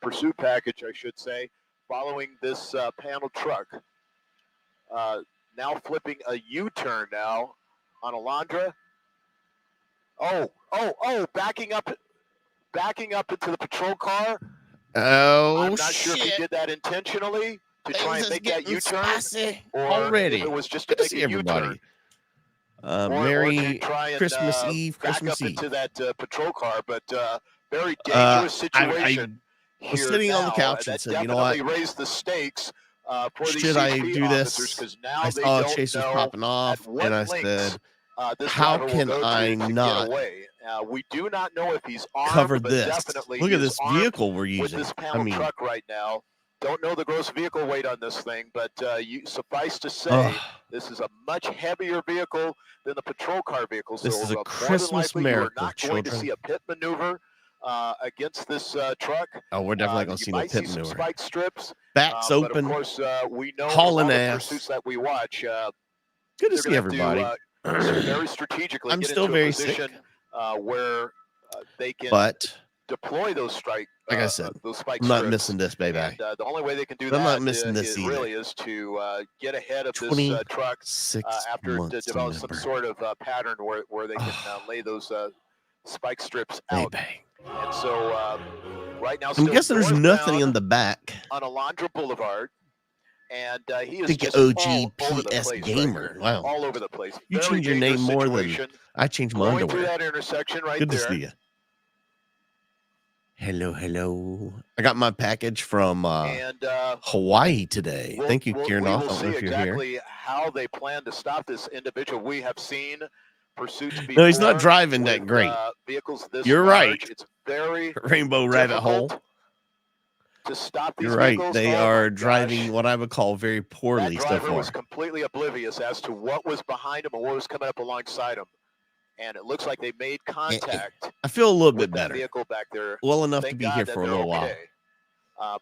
pursuit package, I should say, following this panel truck. Now flipping a U-turn now on Alondra. Oh, backing up into the patrol car. Oh, I'm not sure if he did that intentionally to try and make that U-turn, or already. if it was just Good to to see make a everybody. U-turn. Merry or to try and, Christmas Eve, back Christmas up Eve. into that patrol car, but very dangerous situation. I was sitting on the couch and said, you know what? Raised the stakes for these Should I do officers, this? now I they saw don't Chase was know popping off, and I said, this how driver can will go I to not get away? We do not know if he's armed, cover but this? definitely Look he at is this armed vehicle we're with using. this panel truck right now. Don't know the gross vehicle weight on this thing, but suffice to say, this is a much heavier vehicle than the patrol car vehicles. This so is a more Christmas than likely, miracle, you are not children. going to see a pit maneuver against this truck. Oh, we're definitely going to see no pit maneuver. Some spike strips. Backs open. But of course, we know hauling all the ass. pursuits that we watch. Good to see everybody. Very strategically I'm get still into very a position sick. where they can deploy those strike. Like I said, those spike I'm not strips. missing this, baby. And the only way they can do I'm that not missing this either. really is to get ahead of this truck after it develops some sort of pattern where they can lay those spike strips out. And so right now, I'm guessing there's nothing in the back on Alondra Boulevard. And he is think just OG all PS gamer. Wow, all over the place. You change your name more than I changed my underwear. Through that intersection right Good there. to see you. Hello. I got my package from Hawaii today. Thank you, Kiernoff. I don't know if you're here. How they plan to stop this individual. We have seen pursuits before. No, he's not driving that great. Vehicles this You're large. Right. It's very Rainbow Rabbit Hole. To stop these You're right. vehicles. They are driving what I would call very poorly so far. That driver was completely oblivious as to what was behind him and what was coming up alongside him. And it looks like they made contact. I feel a little bit better. Vehicle back there. Well enough to be here for a little while.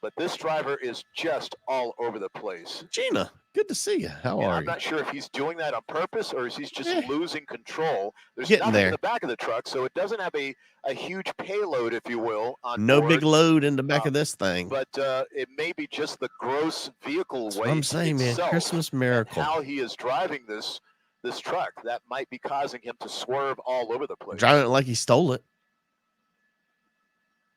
But this driver is just all over the place. Gina, good to see you. How are you? I'm not sure if he's doing that on purpose or is he's just losing control. There's Getting nothing there. in the back of the truck, so it doesn't have a huge payload, if you will. On no board. big load in the back of this thing. But it may be just the gross vehicle weight. I'm saying, man, Christmas miracle. How he is driving this truck that might be causing him to swerve all over the place. Driving it like he stole it.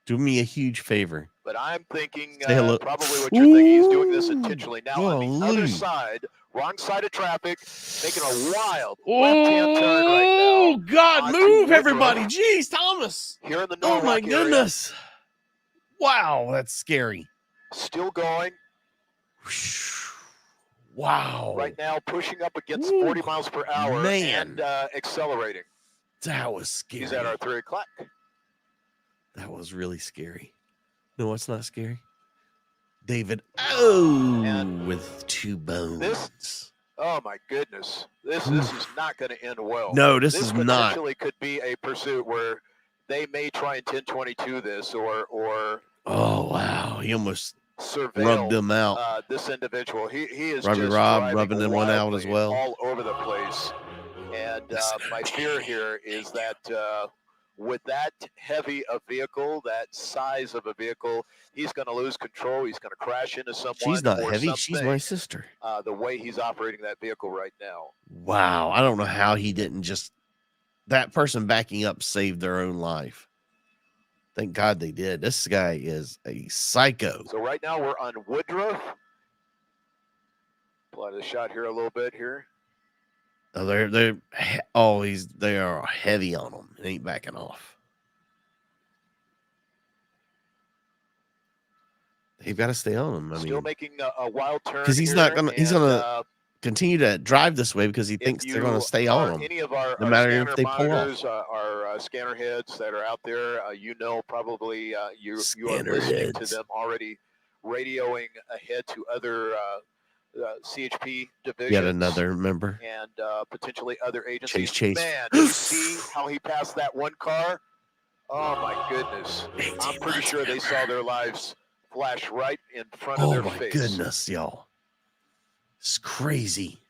Do me a huge favor. But I'm thinking probably what you're thinking. He's doing this intentionally. Now on the other side, wrong side of traffic, making a wild left-hand turn right now. Oh, God, move, everybody. Jeez, Thomas. Here in the Oh, my goodness. Wow, that's scary. Still going. Wow. Right now, pushing up against 40 miles per hour and accelerating. That was scary. He's at our 3 o'clock. That was really scary. No, it's not scary. David, with 2 bones. Oh, my goodness. This is not going to end well. No, this is not. Potentially could be a pursuit where they may try and 1022 this or oh, wow. He almost surveil, rubbed them out. This individual. He is Robbie just Rob rubbing them one out as well. All over the place. And my fear here is that with that heavy a vehicle, that size of a vehicle, he's going to lose control. He's going to crash into someone. She's not heavy. She's my sister. The way he's operating that vehicle right now. Wow. I don't know how he didn't just... That person backing up saved their own life. Thank God they did. This guy is a psycho. So right now we're on Woodruff. Apply the shot here a little bit here. Oh, they are heavy on him. It ain't backing off. They've got to stay on him. Still making a wild turn because he's not gonna. He's gonna continue to drive this way because he thinks they're gonna stay on him. Any of our no matter if they pull off. Our scanner heads that are out there, probably you are listening to them already, radioing ahead to other. CHP division. Yet another member. And potentially other agencies. Chase. Man, did you see how he passed that one car? Oh, my goodness. I'm pretty sure they saw their lives flash right in front of their face. Oh, my goodness, y'all. It's crazy.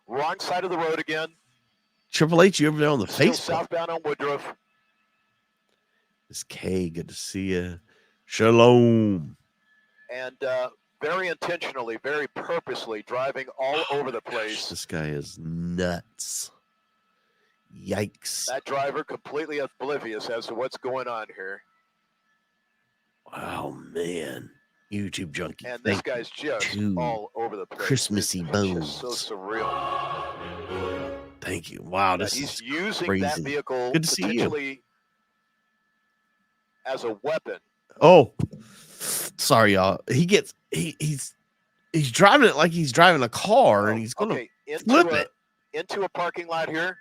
Wrong side of the road again. Triple H, you over there on the Facebook? Southbound on Woodruff. It's Kay. Good to see you. Shalom. and very intentionally, very purposely driving all over the place. This guy is nuts. Yikes. That driver completely oblivious as to what's going on here. Oh, man. YouTube junkie. And this guy's just all over the place. Christmassy bones. Just so surreal. Thank you. Wow, this he's is using crazy. that vehicle Good to see potentially as a weapon. Oh, sorry, y'all. He's driving it like he's driving a car, and he's going to flip it into a parking lot here.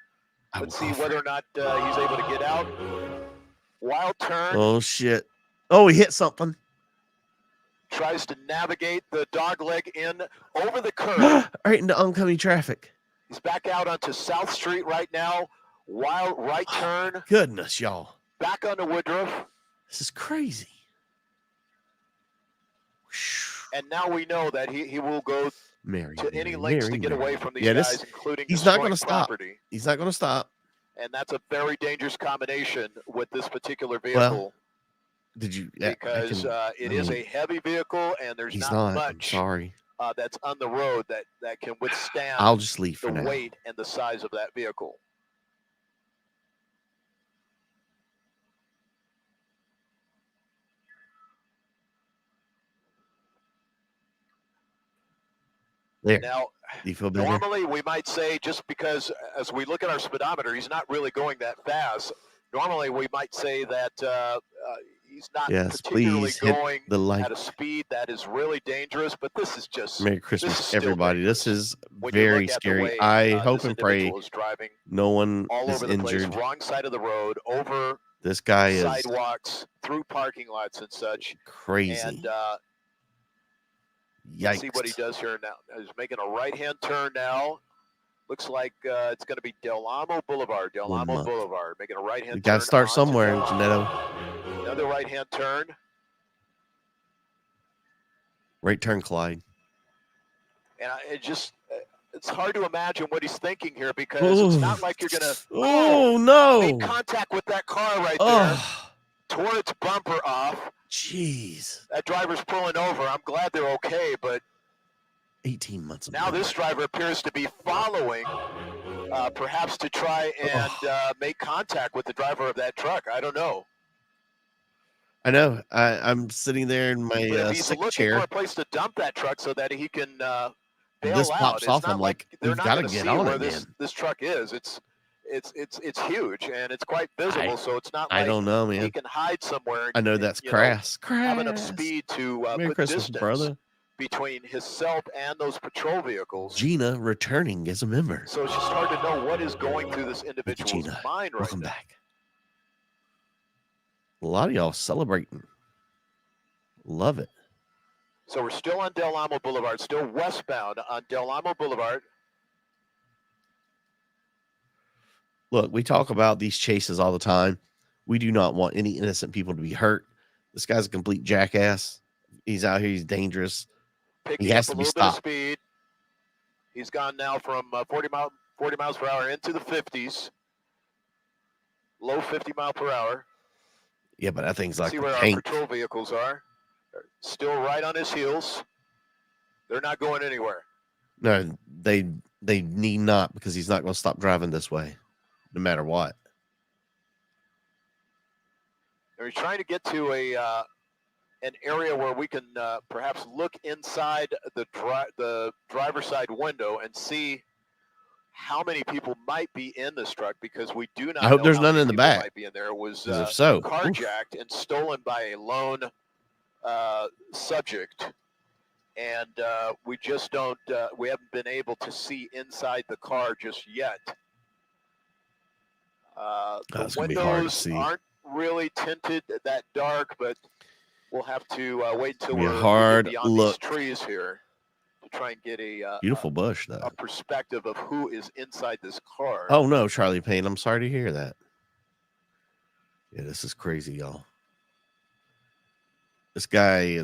Let's see whether or not he's able to get out. Wild turn. Oh, shit. Oh, he hit something. Tries to navigate the dog leg in over the curb. Right into oncoming traffic. He's back out onto South Street right now. Wild right turn. Goodness, y'all. Back onto Woodruff. This is crazy. And now we know that he will go to any lengths to get away from these guys, including he's not going to stop. Property. He's not going to stop. And that's a very dangerous combination with this particular vehicle. Well, did you? Because it is a heavy vehicle, and there's not much that's on the road that can withstand I'll just leave for the now. weight and the size of that vehicle. There. Now, do you feel better? Normally we might say, just because as we look at our speedometer, he's not really going that fast. Normally we might say that he's not particularly going at a speed that is really dangerous, but this is just Merry Christmas, everybody. This is very scary. I hope and pray no one is injured. Wrong side of the road, over this guy sidewalks, through parking lots and such. Crazy. And yikes. see what he does here now. He's making a right-hand turn now. Looks like it's going to be Del Amo Boulevard. Del Amo Boulevard, making a right-hand turn. You got to start somewhere, Janetto. Another right-hand turn. Right turn, Clyde. And it's hard to imagine what he's thinking here, because it's not like you're going to no make contact with that car right there. Tore its bumper off. Jeez. That driver's pulling over. I'm glad they're okay, but 18 months. Now this driver appears to be following, perhaps to try and make contact with the driver of that truck. I don't know. I know. I'm sitting there in my he's sick looking chair. for a place to dump that truck so that he can bail this pops out. off. I'm like, we've got to get on it, man. This truck is. It's huge, and it's quite visible, so it's not like I don't know, man. he can hide somewhere. I know that's crass. Have enough speed to Merry put Christmas, distance brother. between himself and those patrol vehicles. Gina returning as a member. So it's just hard to know what is going through this individual's mind right Welcome now. back. A lot of y'all celebrating. Love it. So we're still on Del Amo Boulevard, still westbound on Del Amo Boulevard. Look, we talk about these chases all the time. We do not want any innocent people to be hurt. This guy's a complete jackass. He's out here. He's dangerous. He has to be stopped. Speed. He's gone now from 40 miles per hour into the 50s. Low 50 mile per hour. Yeah, but that thing's like see where our patrol vehicles are. They're still right on his heels. They're not going anywhere. No, they need not, because he's not going to stop driving this way, no matter what. And he's trying to get to an area where we can perhaps look inside the driver's side window and see how many people might be in this truck, because we do not. I hope know there's how none many in the people back. Might be in there. It was if so, carjacked and stolen by a lone subject, and we just don't. We haven't been able to see inside the car just yet. The windows aren't really tinted that dark, but we'll have to wait until we're beyond these trees here to try and get a beautiful bush, though. A perspective of who is inside this car. Oh no, Charlie Payne, I'm sorry to hear that. Yeah, this is crazy, y'all. This guy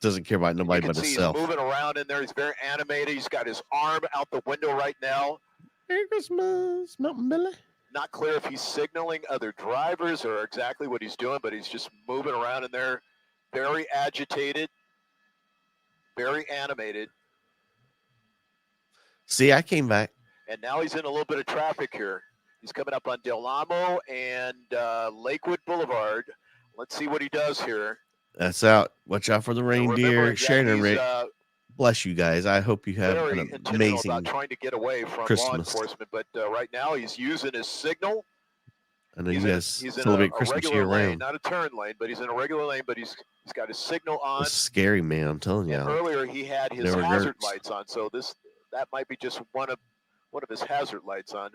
doesn't care about nobody but himself. He's moving around in there. He's very animated. He's got his arm out the window right now. Merry Christmas, Mountain Billy. Not clear if he's signaling other drivers or exactly what he's doing, but he's just moving around in there, very agitated. very animated. See, I came back. And now he's in a little bit of traffic here. He's coming up on Del Amo and Lakewood Boulevard. Let's see what he does here. That's out. Watch out for the reindeer. Sharon and Rick. Bless you guys. I hope you have an amazing about trying to get away from Christmas. Law enforcement, but right now he's using his signal. I know you guys a celebrate Christmas regular lane, year-round. not a turn lane, but he's in a regular lane. But he's got his signal on. It's scary, man. I'm telling you. And earlier he had his hazard lights on, so that might be just one of his hazard lights on.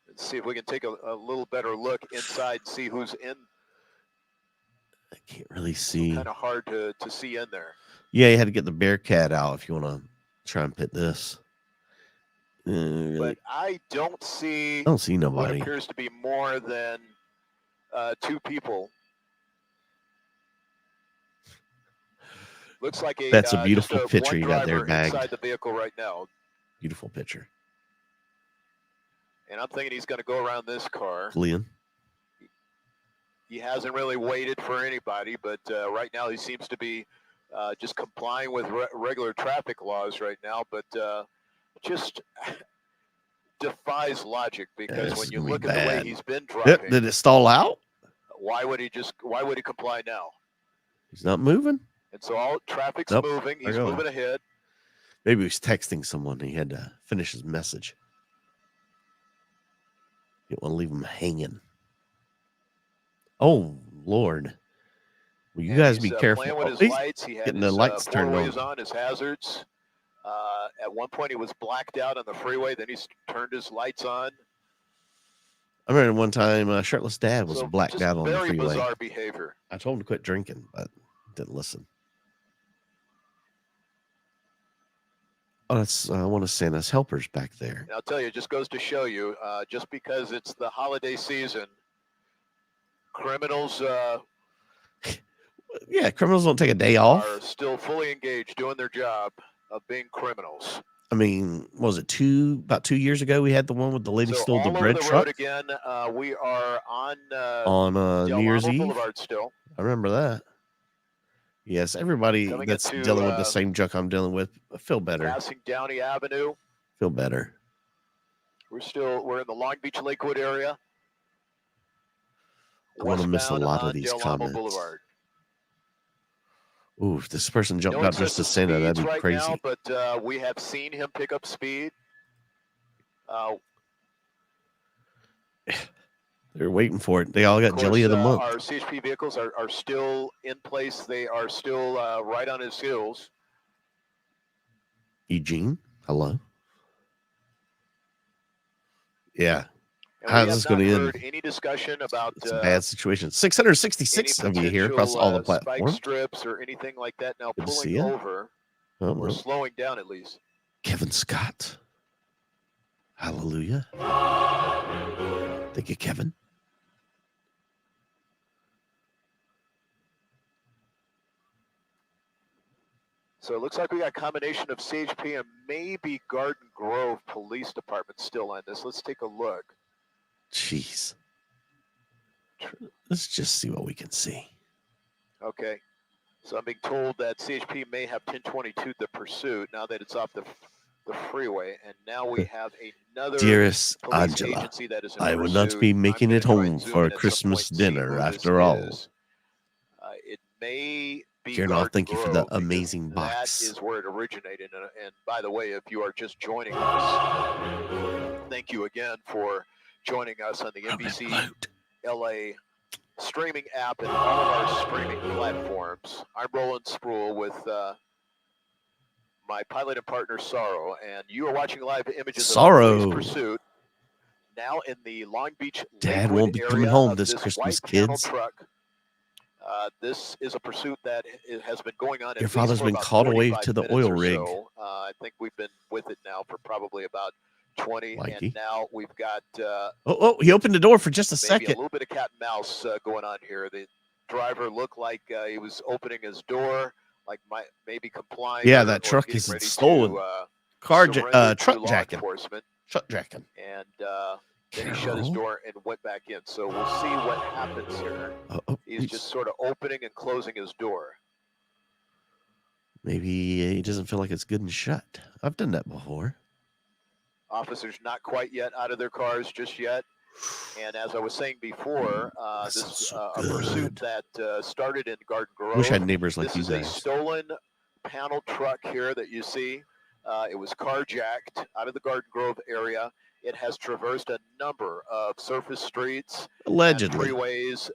Let's see if we can take a little better look inside, see who's in. I can't really see. Kind of hard to see in there. Yeah, you had to get the Bearcat out if you want to try and pit this. But I don't see nobody. What appears to be more than 2 people. Looks like that's a beautiful picture you got there, bagged inside the vehicle right now. Beautiful picture. And I'm thinking he's going to go around this car. Leon. He hasn't really waited for anybody, but right now he seems to be just complying with regular traffic laws right now. But just defies logic, because when you look at the way he's been driving, did it stall out? Why would he comply now? He's not moving. And so all traffic's moving. He's moving ahead. Maybe he was texting someone. He had to finish his message. You don't want to leave him hanging. Oh, Lord. Will you guys be careful? Playing with his lights. He had getting his the lights turned on, his hazards. At one point, he was blacked out on the freeway. Then he turned his lights on. I remember one time, shirtless dad was blacked out on the freeway. Very bizarre behavior. I told him to quit drinking, but didn't listen. Oh, that's I want to send us helpers back there. And I'll tell you, it just goes to show you, just because it's the holiday season, criminals. Yeah, criminals don't take a day off. Are still fully engaged doing their job of being criminals. I mean, what was it about 2 years ago? We had the one with the lady stole the bread truck. Again, we are on New Year's Eve Boulevard still. I remember that. Yes, everybody that's dealing with the same junk I'm dealing with, feel better. Passing Downey Avenue. Feel better. We're in the Long Beach Lakewood area. I want to miss a lot of these comments. Ooh, if this person jumped out just to say that, that'd be crazy. Now, but we have seen him pick up speed. They're waiting for it. They all got jelly of the month. Our CHP vehicles are still in place. They are still right on his heels. Eugene, hello. Yeah. How's this going to end? Any discussion about it's a bad situation. 666 of you here across all the platforms. Strips or anything like that now. Good pulling over. Oh, we're slowing down at least. Kevin Scott. Hallelujah. Thank you, Kevin. So it looks like we got a combination of CHP and maybe Garden Grove Police Department still on this. Let's take a look. Jeez. Let's just see what we can see. Okay. So I'm being told that CHP may have 1022 the pursuit now that it's off the freeway. And now we have another Dearest Angela, I will not be making it home for a Christmas dinner after all. It may be Gernoff, thank you for the amazing box. That is where it originated. And by the way, if you are just joining us, thank you again for joining us on the NBC LA streaming app and all of our streaming platforms. I'm Roland Sproul with my pilot and partner, Sorrow, and you are watching live images of Police Pursuit now in the Long Beach Dad won't be coming home this Christmas, kids. Truck. This is a pursuit that has been going on. Your father's been called away to the oil rig. So. I think we've been with it now for probably about 20, and now we've got. He opened the door for just a second. A little bit of cat and mouse going on here. The driver looked like he was opening his door, like maybe complying. Yeah, that truck is stolen. Truck jacking. And Then he shut his door and went back in. So we'll see what happens here. He's just sort of opening and closing his door. Maybe he doesn't feel like it's good and shut. I've done that before. Officers not quite yet out of their cars just yet. And as I was saying before, this is a pursuit that started in Garden Grove. Wish I had neighbors like you guys. This is a stolen panel truck here that you see. It was carjacked out of the Garden Grove area. It has traversed a number of surface streets, allegedly, and freeways,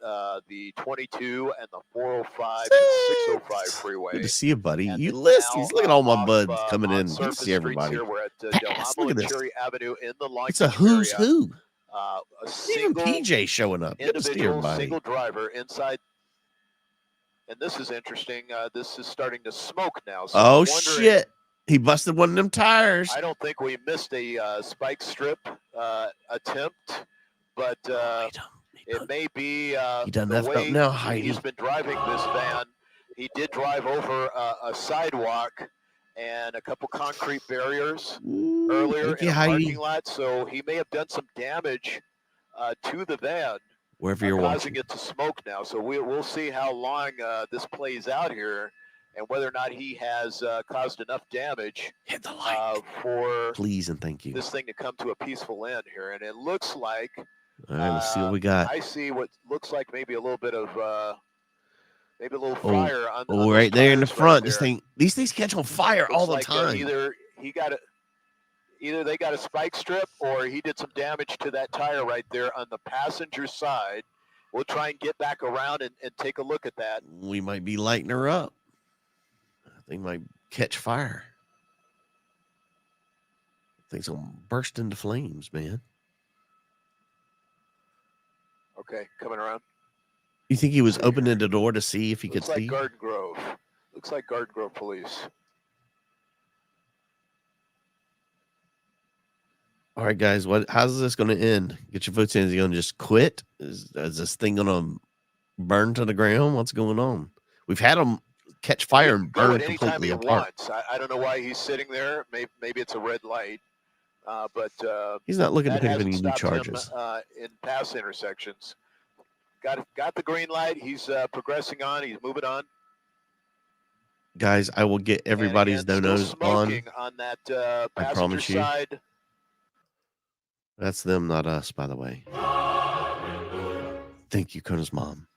the 22 and the 405 and 605 freeway. Good to see you, buddy. You listen. Look at all my buds coming in. Good to see everybody. Here. We're at Del look at Cherry Avenue in the Long It's a Beach who's area. who. A single even PJ showing up. Good to see everybody. Single driver inside. And this is interesting. This is starting to smoke now. So oh, shit. He busted one of them tires. I don't think we missed a spike strip attempt, but it may be he done the that way up now, Heidi. He's been driving this van. He did drive over a sidewalk and a couple concrete barriers earlier in a parking lot, so he may have done some damage to the van, wherever you're causing it to smoke now. So we'll see how long this plays out here, and whether or not he has caused enough damage Hit the light. For please and thank you this thing to come to a peaceful end here. And it looks like all right, let's see what we got. I see what looks like maybe a little bit of maybe a little fire on right there in the front. Right these things catch on fire all the time. Either they got a spike strip or he did some damage to that tire right there on the passenger side. We'll try and get back around and take a look at that. We might be lighting her up. They might catch fire. Things gonna burst into flames, man. Okay, coming around. You think he was opening the door to see if he could see? Garden Grove. Looks like Garden Grove police. All right, guys. How's this going to end? Get your votes in. Is he going to just quit? Is this thing going to burn to the ground? What's going on? We've had him catch fire and burn completely apart. I don't know why he's sitting there. Maybe it's a red light, but he's not looking to pick up any new charges. In past intersections, got the green light. He's progressing on. He's moving on. Guys, I will get everybody's donos on that passenger side. That's them, not us, by the way. Thank you, Kona's mom.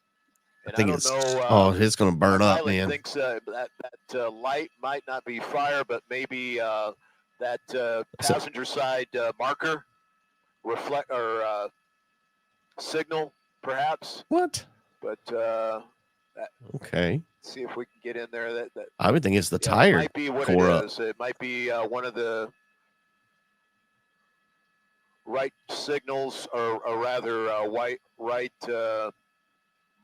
I think it's it's going to burn up, man. Thinks that light might not be fire, but maybe that passenger side marker reflect or signal, perhaps. What? But okay. See if we can get in there. That I would think it's the tire. It might be what it is. It might be one of the right signals, or rather right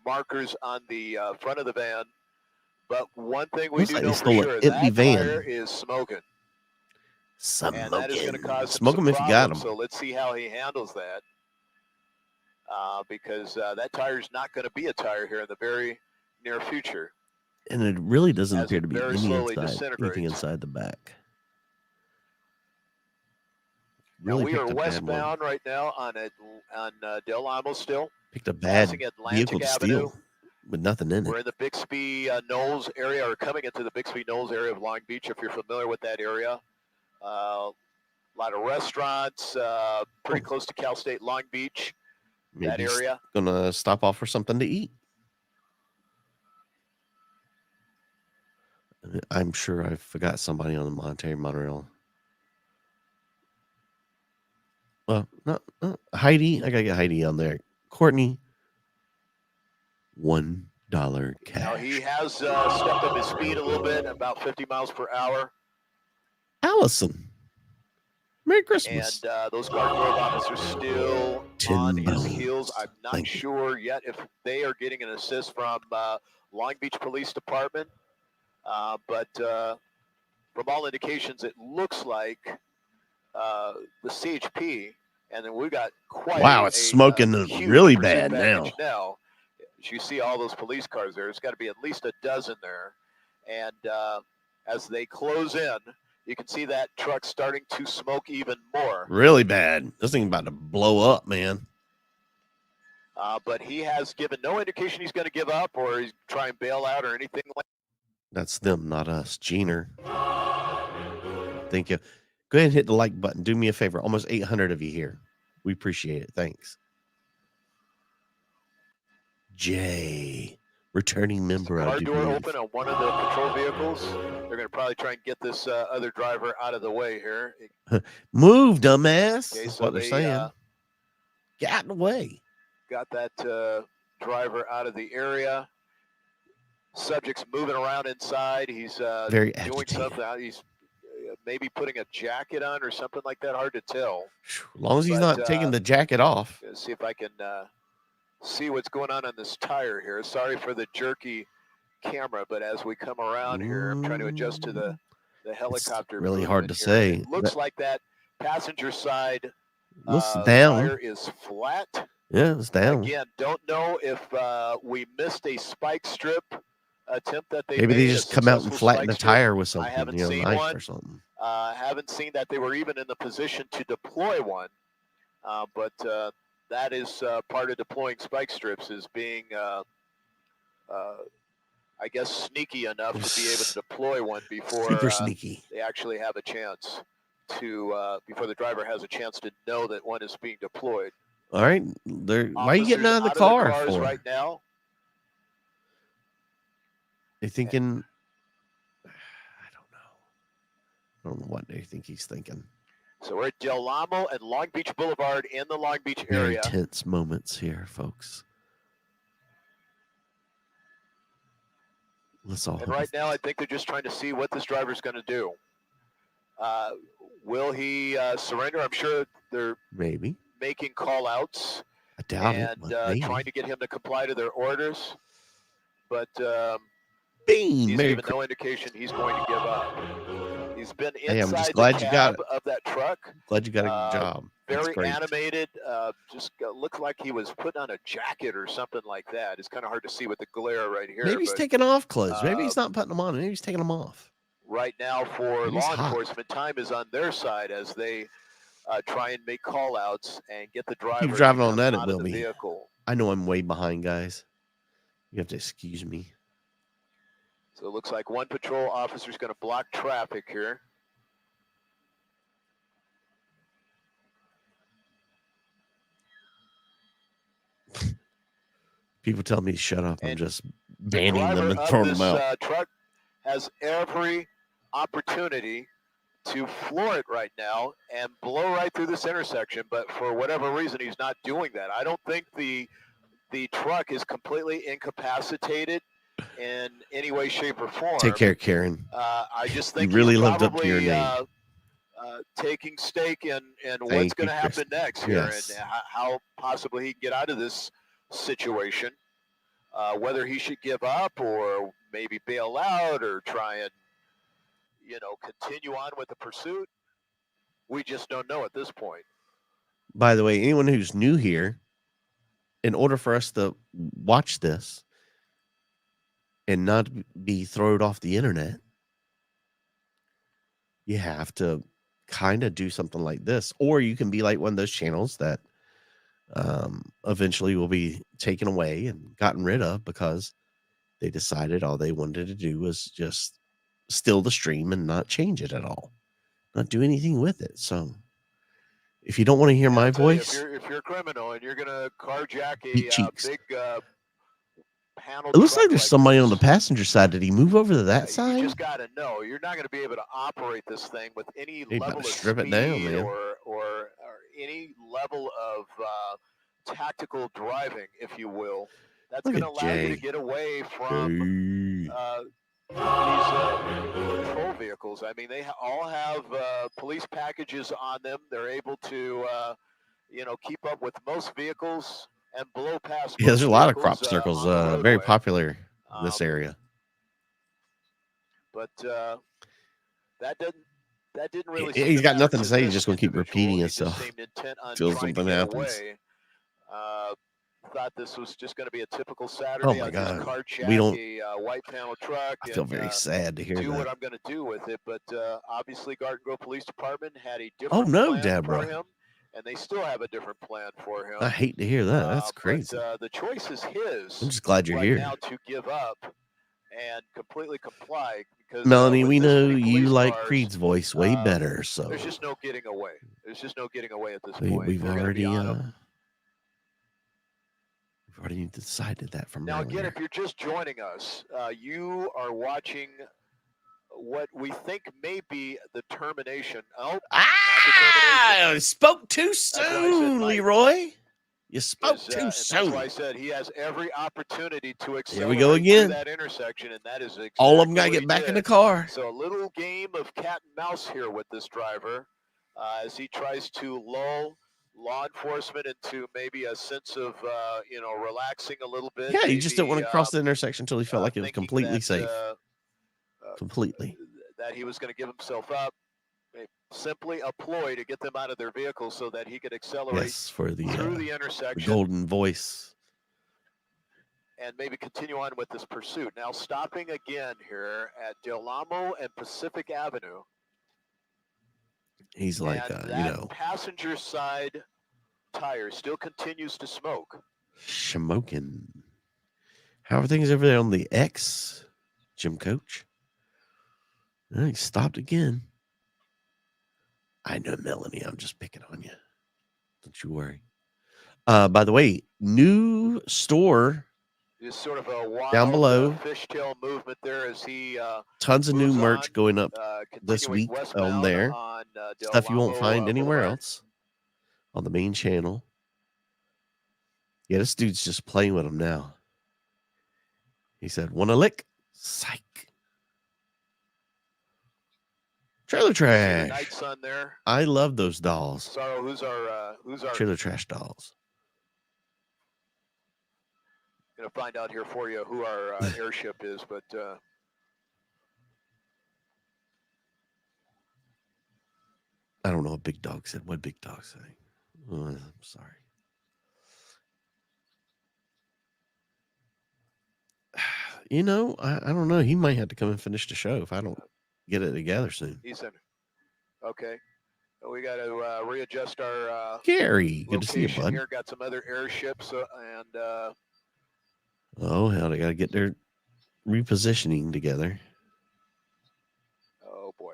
markers on the front of the van. But one thing we do know for sure, that tire is smoking. And that is going to cause smoke him if you got him. So let's see how he handles that. Because that tire is not going to be a tire here in the very near future. And it really doesn't appear to be anything inside the back. Really we are westbound right now on Del Amo still. Picked a bad vehicle to steal with nothing in it. We're in the Bixby Knolls area, or coming into the Bixby Knolls area of Long Beach, if you're familiar with that area. A lot of restaurants, pretty close to Cal State Long Beach, that area. Gonna stop off for something to eat. I'm sure I forgot somebody on the Monterey monorail. Well, no, Heidi. I gotta get Heidi on there. Courtney, $1 cash. Now he has stepped up his speed a little bit, about 50 miles per hour. Allison, Merry Christmas. And those Garden Grove officers still on his heels. I'm not sure yet if they are getting an assist from Long Beach Police Department. But from all indications, it looks like the CHP, and then we got quite it's smoking really bad now. As you see all those police cars there, it's got to be at least a dozen there. And as they close in, You can see that truck starting to smoke even more. Really bad. This thing about to blow up, man. But he has given no indication he's going to give up or he's trying to bail out or anything like that. That's them, not us. Jeaner. Thank you. Go ahead and hit the like button. Do me a favor. Almost 800 of you here. We appreciate it. Thanks. Jay, returning member. Car I do door believe. open on one of the patrol vehicles. They're going to probably try and get this other driver out of the way here. Move, dumbass. Okay, That's so what they're saying. Get out of the way. Got that driver out of the area. Subject's moving around inside. He's very doing agitated. something. He's maybe putting a jacket on or something like that. Hard to tell. As long as he's not taking the jacket off. Let's see if I can see what's going on this tire here. Sorry for the jerky camera, but as we come around here, I'm trying to adjust to the helicopter. It's really hard to say. It looks like that passenger side down. tire is flat. Yeah, it's down. Again, don't know if we missed a spike strip attempt that they maybe made, they just come out and flatten the tire with something, I haven't seen knife one or something. Haven't seen that they were even in the position to deploy one, but that is part of deploying spike strips, is being I guess sneaky enough to be able to deploy one before super sneaky. They actually have a chance to before the driver has a chance to know that one is being deployed. All right, why are you getting out of the car for right now? They're thinking, I don't know what they think he's thinking. So we're at Del Amo and Long Beach Boulevard in the Long Beach area. Very tense moments here, folks. Let's all. And right now, I think they're just trying to see what this driver's going to do. Will he surrender? I'm sure they're maybe making call-outs. I doubt it. And trying to get him to comply to their orders. But he's given no indication he's going to give up. He's been inside I'm just glad the you got cab of that truck. Glad you got a good job. Very animated. Just looked like he was putting on a jacket or something like that. It's kind of hard to see with the glare right here. Maybe he's taking off clothes. Maybe he's not putting them on. Maybe he's taking them off. Right now, for law enforcement, time is on their side as they try and make call-outs and get the driver. Keep driving on that. It will be. Vehicle. I know I'm way behind, guys. You have to excuse me. So it looks like one patrol officer is going to block traffic here. People tell me to shut up. I'm just banning them and throwing them out. Truck has every opportunity to floor it right now and blow right through this intersection, but for whatever reason, he's not doing that. I don't think the truck is completely incapacitated in any way, shape, or form. Take care, Karen. I just think you really he's lived probably, up to your name. Taking stake in what's going to happen next here, yes. and how possibly he can get out of this situation. Whether he should give up or maybe bail out or try and, continue on with the pursuit, we just don't know at this point. By the way, anyone who's new here, in order for us to watch this and not be thrown off the internet, you have to kind of do something like this, or you can be like one of those channels that eventually will be taken away and gotten rid of because they decided all they wanted to do was just steal the stream and not change it at all, not do anything with it. So if you don't want to hear my voice, if you're a criminal and you're gonna carjack a big panel, it looks like there's somebody on the passenger side. Did he move over to that side? You just gotta know you're not gonna be able to operate this thing with any level of strip speed it down, man. or any level of tactical driving, if you will. That's going to allow you to get away from these patrol vehicles. I mean, they all have police packages on them. They're able to, keep up with most vehicles and blow past. Yeah, there's a lot of crop circles. Very popular in this area. But that didn't really. He's got nothing to say. He's just going to keep repeating himself Intent on until something happens. thought this was just going to be a typical Saturday. Oh my I'll God. just carjack We don't. a white panel truck I feel and very sad to hear do that. what I'm going to do with it. But obviously, Garden Grove Police Department had a Oh different no, plan for Deborah. him, and they still have a different plan for him. I hate to hear that. That's crazy. But the choice is his. I'm just glad you're right here. now to give up and completely comply because Melanie, with we this know many you police like cars, Creed's voice way better, so there's just no getting away. There's just no getting away at this point. we've They're gonna be already on 'em. we've already decided that from Now, earlier. again, if you're just joining us, you are watching what we think may be the termination. Oh, not the termination. Spoke too soon, Leroy. You spoke too and soon. That's why I said he has every opportunity to accelerate Here we go again. through that intersection, and that is exactly all of them got to what get he back did. in the car. So a little game of cat and mouse here with this driver as he tries to lull law enforcement into maybe a sense of relaxing a little bit. Yeah, he just didn't want to cross the intersection until he felt like it was thinking completely that, safe. Completely. That he was going to give himself up. Simply a ploy to get them out of their vehicle so that he could accelerate for the, through the intersection. The golden voice. And maybe continue on with this pursuit. Now stopping again here at Del Amo and Pacific Avenue. He's like, passenger side tire still continues to smoke. Smoking. How are things over there on the X, Jim Coach? Oh, he stopped again. I know, Melanie. I'm just picking on you. Don't you worry. By the way, new store is sort of a wild down below. Fishtail movement there as he tons of new merch going up this week on there. On, stuff you won't find anywhere else on the main channel. Yeah, this dude's just playing with him now. He said, "Want a lick? Psych." Trailer trash. Night Sun there. I love those dolls. So who's our trailer trash dolls? Gonna find out here for you who our airship is, but I don't know what Big Dog said. What Big Dog say? Oh, I'm sorry. I don't know. He might have to come and finish the show if I don't get it together soon. He's in. Okay. We got to readjust our Gary. Good to see you, bud. Here got some other airships and. Oh hell! They got to get their repositioning together. Oh boy!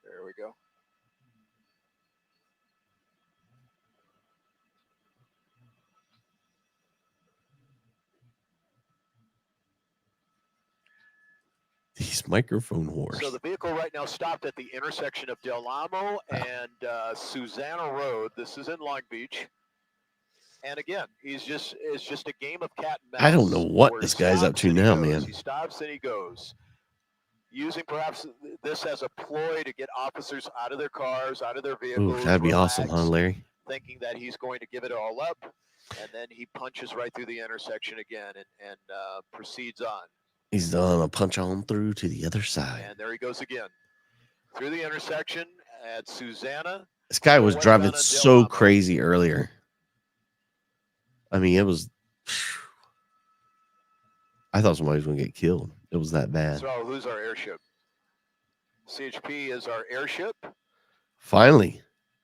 There we go. These microphone whores. So the vehicle right now stopped at the intersection of Del Amo and Susanna Road. This is in Long Beach. And again, it's just a game of cat and mouse. I don't know what this guy's up to now, man. He stops and he goes, using perhaps this as a ploy to get officers out of their cars, out of their vehicles. Ooh, that'd be awesome, huh, Larry? Thinking that he's going to give it all up, and then he punches right through the intersection again and proceeds on. He's done a punch on through to the other side. And there he goes again. Through the intersection at Susanna. This guy was driving so crazy earlier. I mean, it was... I thought somebody was going to get killed. It was that bad. So who's our airship? CHP is our airship. Finally.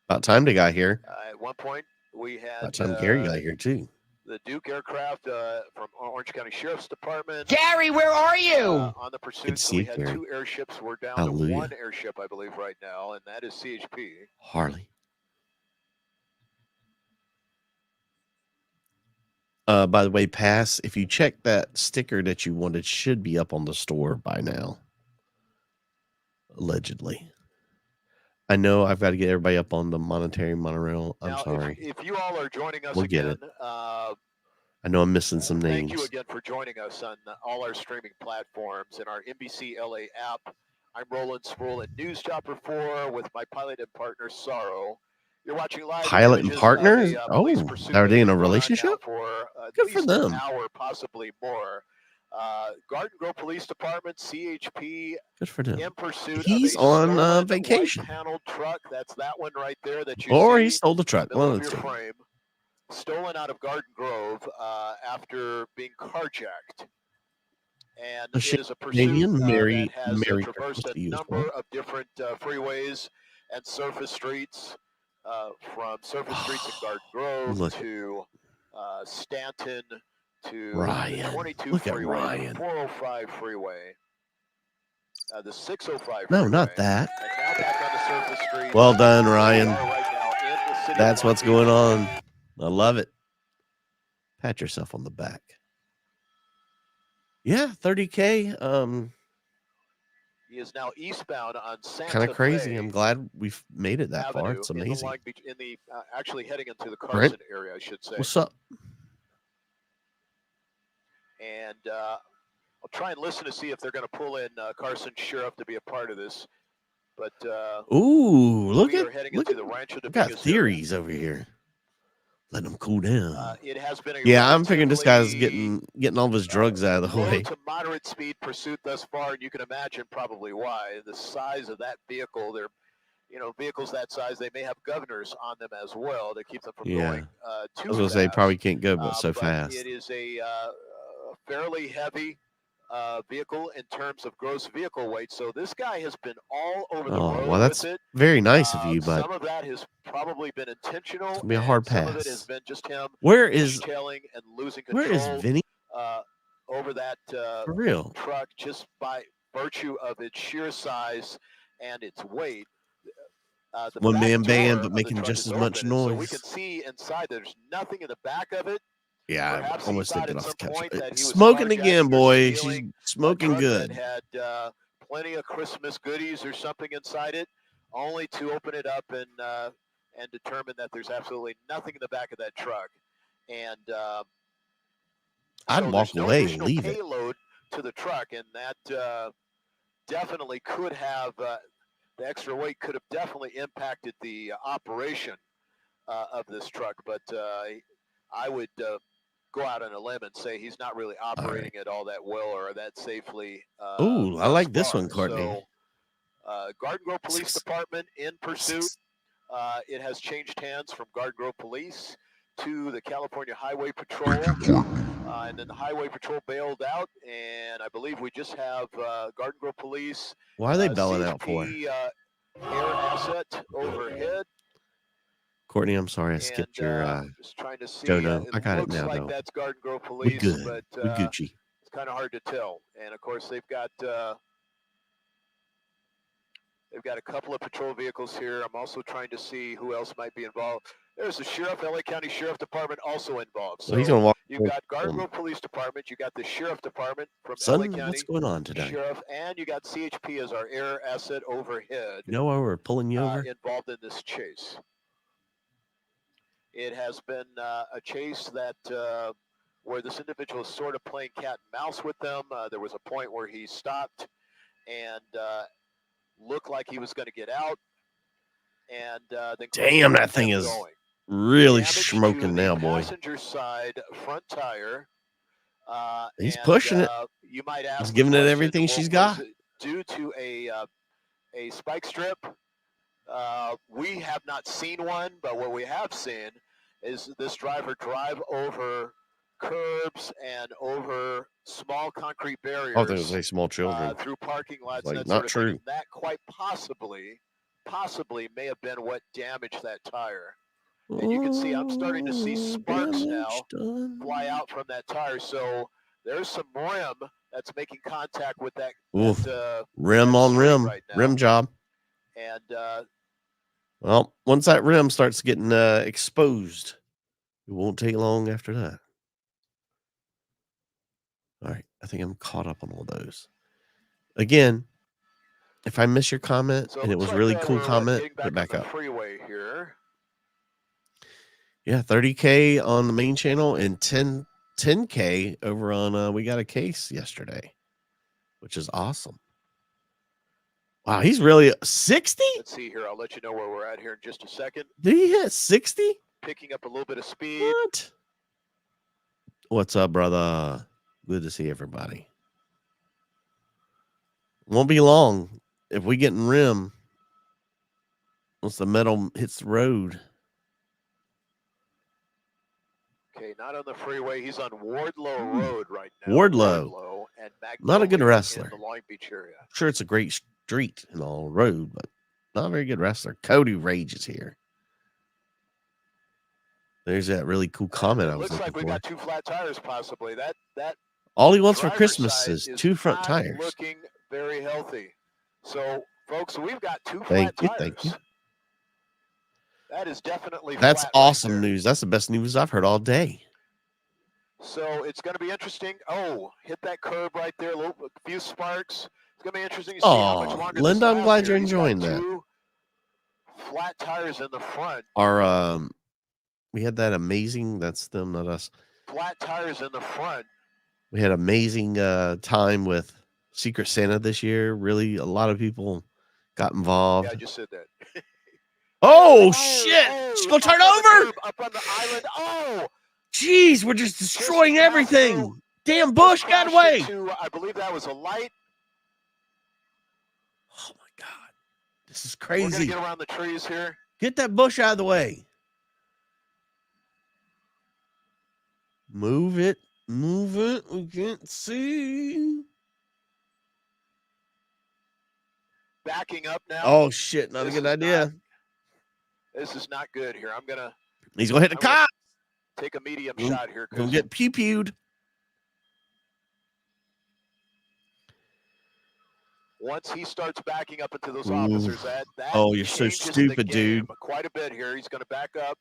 About time they got here. At one point, we had... About time Gary got here, too. The Duke aircraft from Orange County Sheriff's Department. Gary, where are you? On the pursuit, so we had Gary. 2 airships. We're down Hallelujah. to 1 airship, I believe, right now, and that is CHP. Harley. By the way, Pass, if you check that sticker that you wanted, should be up on the store by now. Allegedly. I know I've got to get everybody up on the monetary monorail. I'm sorry. If you all are joining us we'll again, get it. I know I'm missing some names. Thank you again for joining us on all our streaming platforms and our NBC LA app. I'm Roland Sproul at News Chopper 4 with my pilot and partner, Sorrow. You're watching live. Pilot and partner? Are they in a relationship? For Good for them. An hour, possibly more. Garden Grove Police Department, CHP. Good for them. In pursuit. He's on vacation. Panel truck. That's that one right there that you or see he stole the truck. One of the two. Frame. stolen out of Garden Grove after being carjacked. And A it is a pursuit Canadian that has Merry traversed Christmas a to you as number well. of different freeways and surface streets, from surface streets in Garden Grove Look to Stanton to Ryan. the 22 Look at freeway, Ryan. the 405 freeway, the 605 No, freeway. not that. And now back on the surface streets. Well done, Ryan. We are right now in the city That's of Long what's going Beach. on. I love it. Pat yourself on the back. Yeah, 30K. He is now eastbound on Santa Kind of crazy. Fe I'm glad we've made it that far. Avenue It's in the amazing. Long Beach, in the actually heading into the Brent, Carson area, I should say. what's up? And I'll try and listen to see if they're going to pull in Carson Sheriff to be a part of this. But ooh, look we at are heading look into at the Rancho we got Dominguez theories over here. Let them cool down. It has been a Yeah, I'm figuring this guy's relatively, getting all of his drugs out of the low way. to moderate speed pursuit thus far, and you can imagine probably why. The size of that vehicle, they're, vehicles that size, they may have governors on them as well to keep them from going too I was gonna say probably can't go but so fast. It is a fairly heavy vehicle in terms of gross vehicle weight. So this guy has been all over the road well, that's with it. very nice of you, but some of that has probably been intentional. It's gonna be a hard Some pass. of it has been just him tailing and losing control. Where is Vinny? Over that For real truck, just by virtue of its sheer size and its weight. The one man band, door but making just as much noise. So we can see inside. There's nothing in the back of it. Yeah, Perhaps I almost he think thought it at off the some couch. point that he was Smoking again, carjacking or boy. She's stealing smoking a truck good. that had plenty of Christmas goodies or something inside it, only to open it up and determine that there's absolutely nothing in the back of that truck. And I'd so walk there's no away and additional leave it. payload to the truck, and that definitely could have the extra weight could have definitely impacted the operation of this truck. But I would go out on a limb and say he's not really operating it all that well or that safely. Ooh, I like this one, Courtney. So, Garden Grove Police Department in pursuit. It has changed hands from Garden Grove Police to the California Highway Patrol. And then the Highway Patrol bailed out, and I believe we just have Garden Grove Police. Why are they bailing out for? Air asset overhead. Courtney, I'm sorry I skipped your just trying to see. Jono. I got it now, like though. That's Garden Grove Police, we good. But we Gucci. It's kind of hard to tell. And of course, they've got a couple of patrol vehicles here. I'm also trying to see who else might be involved. There's the sheriff, LA County Sheriff Department, also involved. So he's gonna walk. You've got Garden Grove Police Department. You got the Sheriff Department from LA County. What's going on today? Sheriff, and you got CHP as our air asset overhead. You know why we're pulling you over? Involved in this chase. It has been a chase that where this individual is sort of playing cat and mouse with them. There was a point where he stopped and looked like he was going to get out. And then damn, that thing is really smoking now, boy. Passenger side front tire. He's pushing it. You might ask. He's giving it everything she's got. Due to a spike strip. We have not seen one, but what we have seen is this driver drive over curbs and over small concrete barriers. Oh, there's like small children through parking lots. like, and that not sort of true. Thing. That quite possibly may have been what damaged that tire. And you can see, I'm starting to see sparks now fly out from that tire. So there's some rim that's making contact with that. Rim on rim, right rim job. And well, once that rim starts getting exposed, it won't take long after that. All right, I think I'm caught up on all those. Again, if I miss your comment and it was really cool comment, put it back up. Freeway here. Yeah, 30K on the main channel and 10K over on We Got a Case yesterday, which is awesome. Wow, he's really 60? Let's see here. I'll let you know where we're at here in just a second. Did he hit 60? Picking up a little bit of speed. What? What's up, brother? Good to see everybody. Won't be long if we get in rim. Once the metal hits the road. Okay, not on the freeway. He's on Wardlow Road right now. Wardlow. And Not a good Magnolia wrestler. in the Long Beach area. I'm sure it's a great street and all road, but not a very good wrestler. Cody Rage is here. There's that really cool comment I was looking for. Looks like we got 2 flat tires possibly. That all he wants for Christmas is 2 front tires. Looking very healthy. So, folks, we've got 2 flat tires. Thank you. That is definitely That's flat awesome right news. That's the best news I've heard all day. So it's going to be interesting. Oh, hit that curb right there. A few sparks. It's going to be interesting to see how much longer. Linda, I'm glad you're He's enjoying got that. 2 flat tires in the front. Our we had that amazing. That's them, not us. Flat tires in the front. We had amazing time with Secret Santa this year. Really, a lot of people got involved. Yeah, I just said that. Oh shit! She's gonna turn over. Up on the island. Oh, jeez, we're just destroying everything. Damn bush got away. I believe that was a light. Oh my god, this is crazy. We're gonna get around the trees here. Get that bush out of the way. Move it. Move it. We can't see. Backing up now. Oh shit! Not a good idea. This is not good here. He's gonna hit the cop. Take a medium shot here. Gonna get pew-pewed. Once he starts backing up into those officers, that oh, you're so stupid, dude. Quite a bit here. He's gonna back up.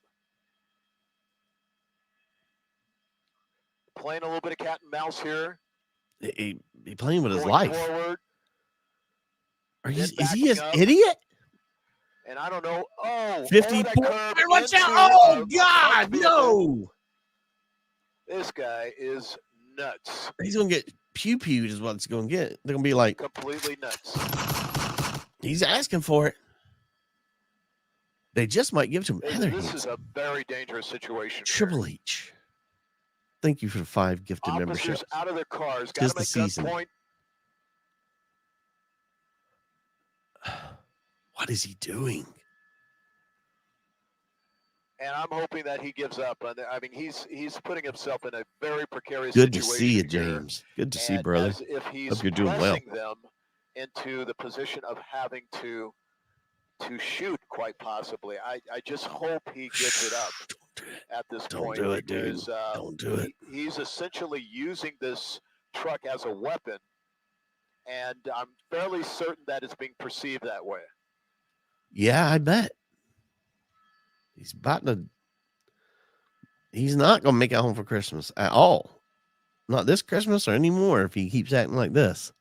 Playing a little bit of cat and mouse here. He playing with his life. Forward. Is he an idiot? And I don't know. Oh, 50. Watch out! Oh God, no! This guy is nuts. He's gonna get pew-pewed, is what it's gonna get. They're gonna be like completely nuts. He's asking for it. They just might give it to him. This is a very dangerous situation. Triple H. Thank you for the 5 gifted memberships. Out of their cars. Tis the season. What is he doing? And I'm hoping that he gives up. I mean, he's putting himself in a very precarious situation. Good to see you, James. Good to see you, brother. As if he's hope you're doing well. Them into the position of having to shoot, quite possibly. I just hope he gives it up at this point. Don't do it, dude. Don't do it. He's essentially using this truck as a weapon, and I'm fairly certain that it's being perceived that way. Yeah, I bet. He's not going to make it home for Christmas at all. Not this Christmas or anymore if he keeps acting like this.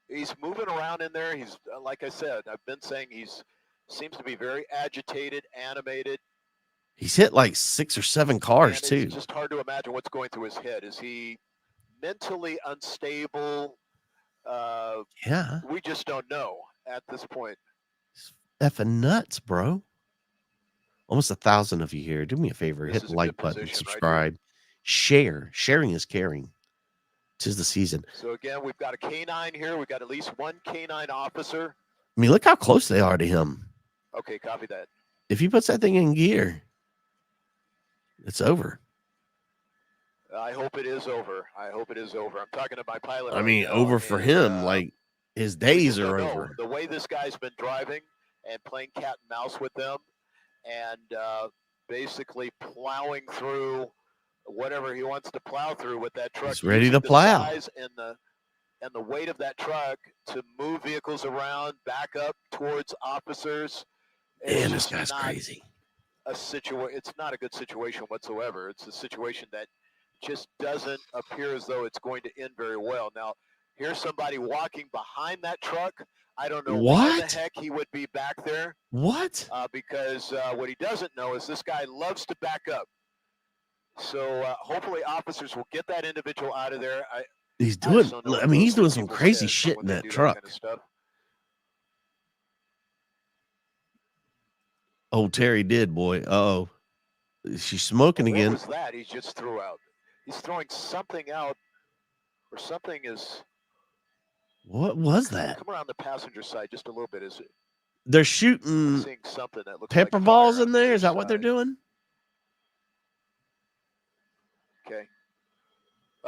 He's moving around in there. He's, like I said, I've been saying seems to be very agitated, animated. He's hit like 6 or 7 cars too. It's just hard to imagine what's going through his head. Is he mentally unstable? Yeah. We just don't know at this point. Effing nuts, bro. Almost 1,000 of you here. Do me a favor. Hit the like button, subscribe, share. Sharing is caring. 'Tis the season. So again, we've got a K9 here. We've got at least 1 K9 officer. I mean, look how close they are to him. Okay, copy that. If he puts that thing in gear, it's over. I hope it is over. I'm talking to my pilot. I mean, over for him. Like, his days are over. The way this guy's been driving and playing cat and mouse with them and basically plowing through whatever he wants to plow through with that truck. He's ready to plow. And the weight of that truck to move vehicles around, back up towards officers. Man, this guy's crazy. It's not a good situation whatsoever. It's a situation that just doesn't appear as though it's going to end very well. Now, here's somebody walking behind that truck. I don't know why the heck he would be back there. What? Because what he doesn't know is this guy loves to back up. So hopefully officers will get that individual out of there. He's doing some crazy shit in that truck. Kind of stuff. Oh, Terry did, boy. Uh-oh. She's smoking again. What was that he just threw out? He's throwing something out, or something is... What was that? Come around the passenger side just a little bit. Is it? they're shooting seeing something that looks pepper like balls fire in on there. the Is that what they're side. doing? Okay.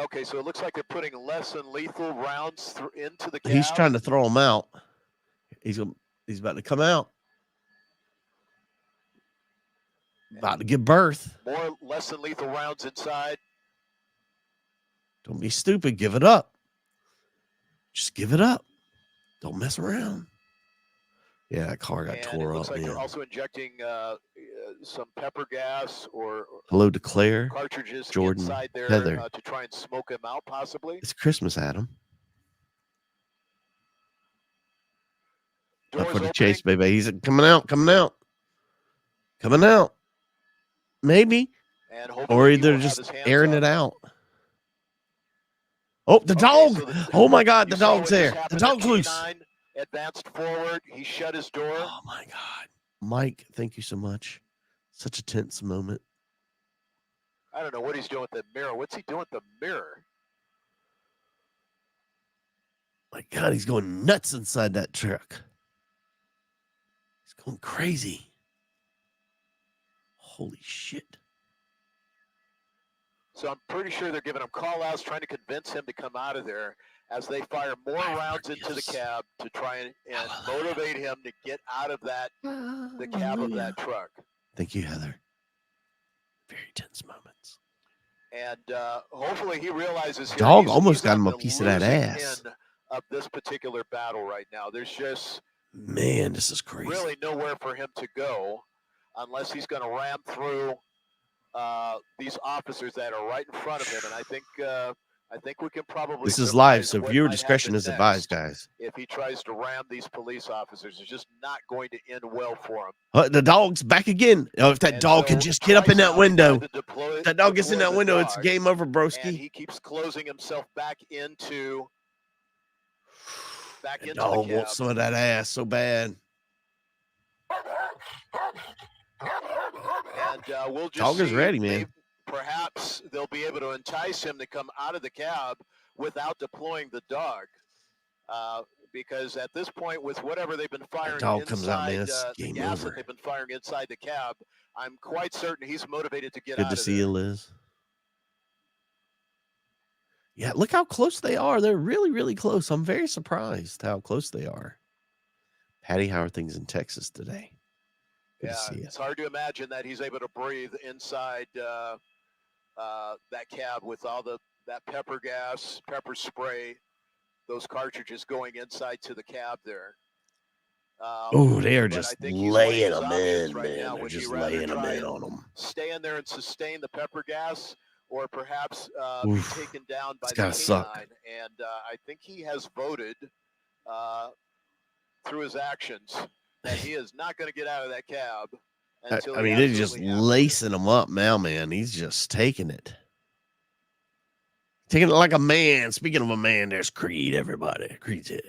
Okay, so it looks like they're putting less than lethal rounds into the cab. He's trying to throw them out. He's about to come out. About to give birth. More less than lethal rounds inside. Don't be stupid. Give it up. Just give it up. Don't mess around. Yeah, that car got tore up. It looks like they're also injecting some pepper gas or hello to Claire, cartridges Jordan, inside there Heather. To try and smoke him out, possibly. It's Christmas, Adam. Up for the chase, baby. He's coming out. Maybe. Or they're just airing it out. Oh, the dog. Oh, my God. The dog's there. The dog's loose. Advanced forward. He shut his door. Oh, my God. Mike, thank you so much. Such a tense moment. I don't know what he's doing with the mirror. What's he doing with the mirror? My God, he's going nuts inside that truck. He's going crazy. Holy shit. So I'm pretty sure they're giving him call-outs, trying to convince him to come out of there as they fire more rounds into the cab to try and motivate him to get out of the cab of that truck. Thank you, Heather. Very tense moments. And hopefully he realizes here dog almost got him a piece of that ass. Of this particular battle right now. There's just, man, this is crazy. Really nowhere for him to go unless he's going to ram through these officers that are right in front of him. And I think we can probably. This is live, so viewer discretion is advised, guys. If he tries to ram these police officers, it's just not going to end well for him. The dog's back again. Oh, if that dog can just get up in that window, that dog gets in that window, it's game over, broski. And he keeps closing himself back into. The dog wants some of that ass so bad. And we'll just dog is ready, man. Perhaps they'll be able to entice him to come out of the cab without deploying the dog. Because at this point, with whatever they've been firing inside comes out, man. the gas that they've been firing inside the cab, I'm quite certain he's motivated to get out of there. Good to see you, Liz. Yeah, look how close they are. They're really, really close. I'm very surprised how close they are. Patty, how are things in Texas today? Good to see you. It's hard to imagine that he's able to breathe inside that cab with all that pepper gas, pepper spray, those cartridges going inside to the cab there. Oh, they are just laying them in, man. They're just laying them in on them. Stay in there and sustain the pepper gas. Or perhaps be taken down by the canine. Suck. And I think he has voted through his actions that he is not going to get out of that cab. I mean, they're just lacing him up now, man. He's just taking it. Taking it like a man. Speaking of a man, there's Creed, everybody. Creed's here.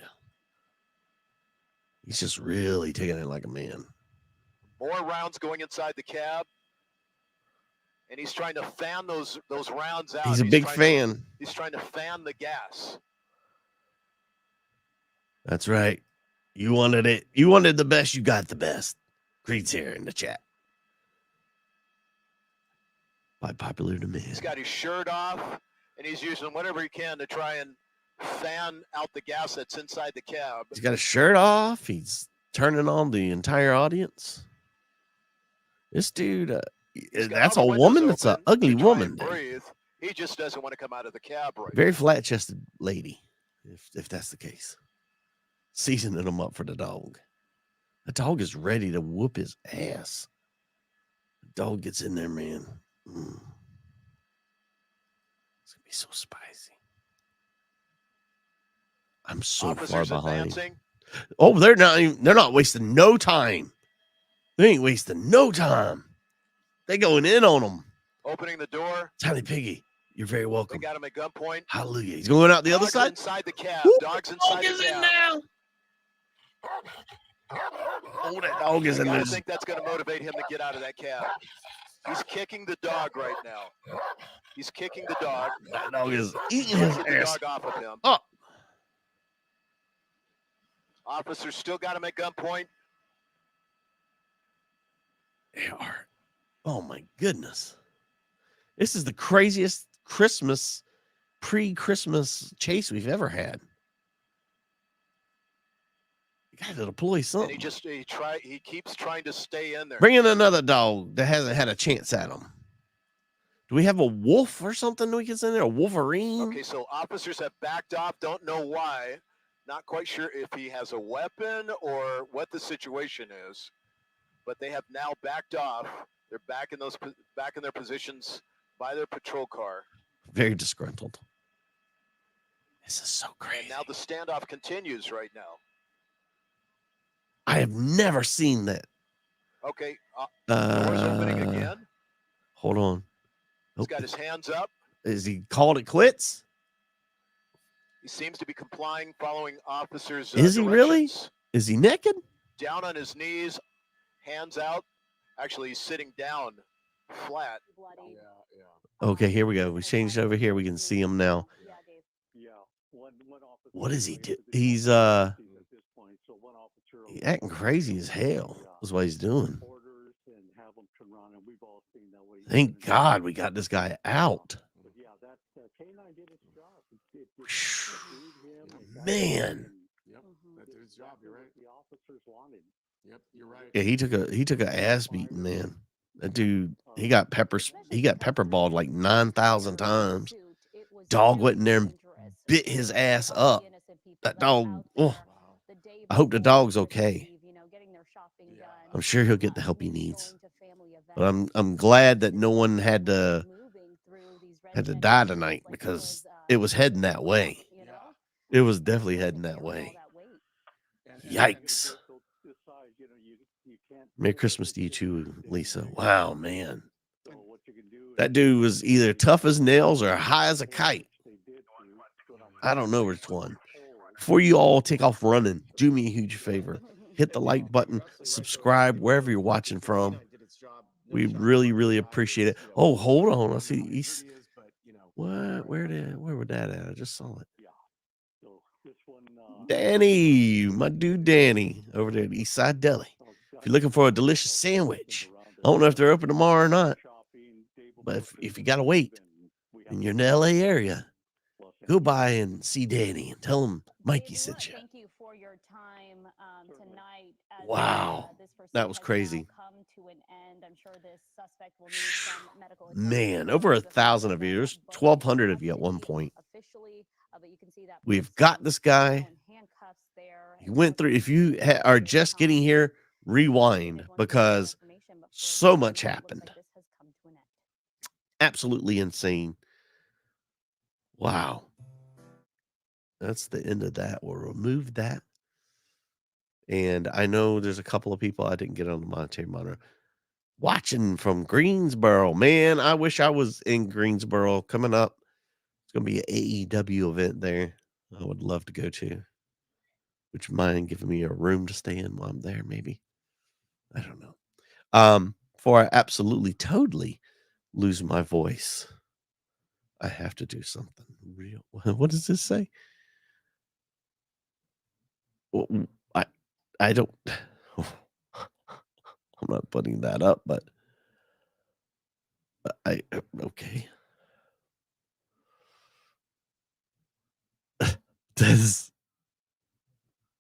He's just really taking it like a man. More rounds going inside the cab. And he's trying to fan those rounds out. He's a big fan. He's trying to fan the gas. That's right. You wanted it. You wanted the best. You got the best. Creed's here in the chat. By popular demand. He's got his shirt off, and he's using whatever he can to try and fan out the gas that's inside the cab. He's got his shirt off. He's turning on the entire audience. This dude... that's a woman. That's an ugly woman. He just doesn't want to come out of the cab right. Very flat-chested lady, if that's the case. Seasoning them up for the dog. The dog is ready to whoop his ass. The dog gets in there, man. It's gonna be so spicy. I'm so far behind. Advancing. Oh, they're not wasting no time. They ain't wasting no time. They going in on him. Opening the door. Tiny Piggy, you're very welcome. They got him at gunpoint. Hallelujah. He's going out the other side. Inside the cab. Woo! Dog's inside the cab. In now. Oh, that dog is in there. I think that's going to motivate him to get out of that cab. He's kicking the dog right now. He's kicking the dog. That dog is eating his ass. The dog off of him. Oh. Officers still got him at gunpoint. They are. Oh my goodness. This is the craziest pre-Christmas chase we've ever had. You got to deploy something. And he keeps trying to stay in there. Bring in another dog that hasn't had a chance at him. Do we have a wolf or something we can send there? A Wolverine? Okay, so officers have backed off. Don't know why. Not quite sure if he has a weapon or what the situation is. But they have now backed off. They're back in their positions by their patrol car. Very disgruntled. This is so crazy. And now the standoff continues right now. I have never seen that. Okay, doors opening again. Hold on. He's got his hands up. Is he called it quits? He seems to be complying, following officers' Is he really? directions. Is he naked? Down on his knees, hands out. Actually, he's sitting down, flat. Okay, here we go. We changed over here. We can see him now. What does he do? He's acting crazy as hell. That's what he's doing. Thank God we got this guy out. Man. Yeah, he took a ass beating, man. That dude, he got pepper balled like 9,000 times. Dog went in there and bit his ass up. That dog, oh, I hope the dog's okay. I'm sure he'll get the help he needs. But I'm glad that no one had to die tonight, because it was heading that way. It was definitely heading that way. Yikes. Merry Christmas to you too, Lisa. Wow, man. That dude was either tough as nails or high as a kite. I don't know which one. Before you all take off running, do me a huge favor. Hit the like button, subscribe wherever you're watching from. We really, really appreciate it. Oh, hold on. I see he's what? Where would that at? I just saw it. Danny, my dude Danny, over there at Eastside Deli. If you're looking for a delicious sandwich, I don't know if they're open tomorrow or not, but if you gotta wait and you're in the LA area, go by and see Danny and tell him Mikey sent you. Thank you for your time tonight. Wow, that was crazy. Man, over 1,000 of you. There's 1,200 of you at one point. We've got this guy. He went through. If you are just getting here, rewind, because so much happened. Absolutely insane. Wow. That's the end of that. We'll remove that. And I know there's a couple of people I didn't get on the monetary monitor watching from Greensboro. Man, I wish I was in Greensboro coming up. It's going to be an AEW event there. I would love to go to. Would you mind giving me a room to stay in while I'm there, maybe? I don't know. Before I absolutely, totally lose my voice, I have to do something real. What does this say? Well, I don't. I'm not putting that up, but okay. This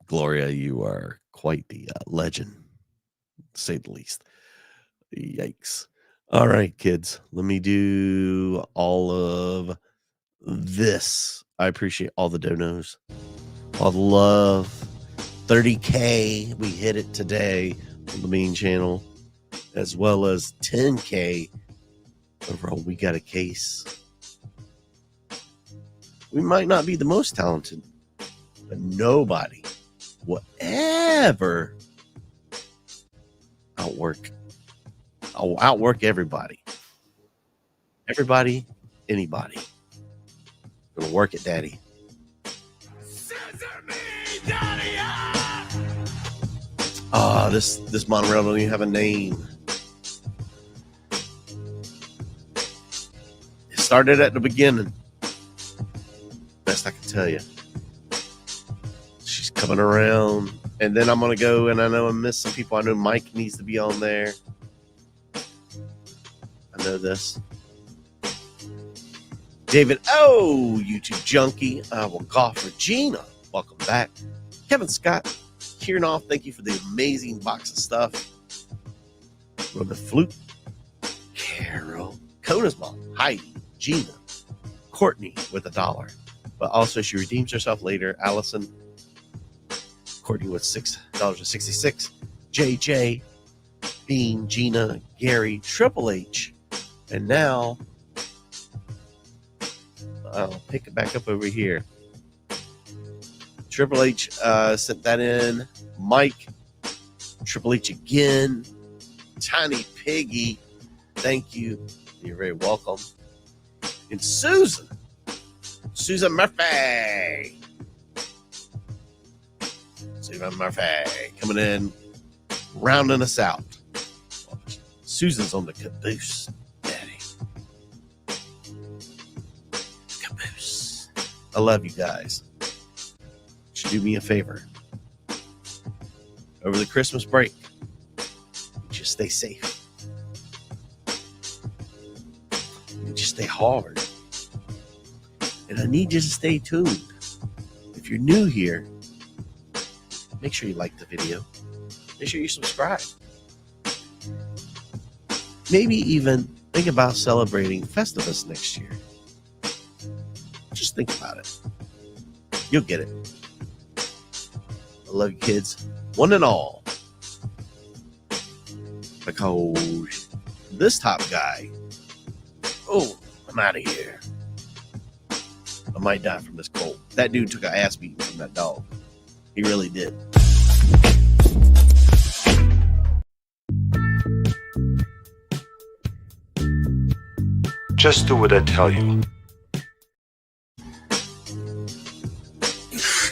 Gloria, you are quite the legend, to say the least. Yikes. All right, kids, let me do all of this. I appreciate all the donos, all the love. 30K, we hit it today on the main channel, as well as 10K overall. We got a case. We might not be the most talented, but nobody will ever outwork. I'll outwork everybody. Everybody, anybody. Gonna work it, Daddy. Ah, this monorail don't even have a name. It started at the beginning. Best I can tell you. She's coming around, and then I'm gonna go, and I know I missed some people. I know Mike needs to be on there. know this. David, oh, YouTube junkie. I will golf. Regina, welcome back. Kevin Scott, Kieran, thank you for the amazing box of stuff. Robert Flute, Carol, Kona's mom, Heidi, Gina, Courtney with $1. But also she redeems herself later. Allison, Courtney with $6.66. JJ, Bean, Gina, Gary, Triple H, and now I'll pick it back up over here. Triple H sent that in. Mike, Triple H again. Tiny Piggy, thank you. You're very welcome. And Susan Murphy. Susan Murphy coming in, rounding us out. Susan's on the caboose, daddy. Caboose. I love you guys. Should do me a favor. Over the Christmas break, just stay safe. Just stay hard. And I need you to stay tuned. If you're new here, make sure you like the video. Make sure you subscribe. Maybe even think about celebrating Festivus next year. Just think about it. You'll get it. I love you, kids. One and all. Because this top guy, oh, I'm out of here. I might die from this cold. That dude took an ass beating from that dog. He really did. Just do what I tell you.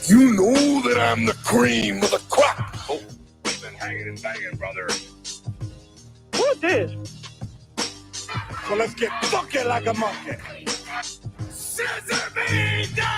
You know that I'm the cream of the crop. Oh, we've been hanging and banging, brother. What this? So let's get funky like a monkey. Scissor me down!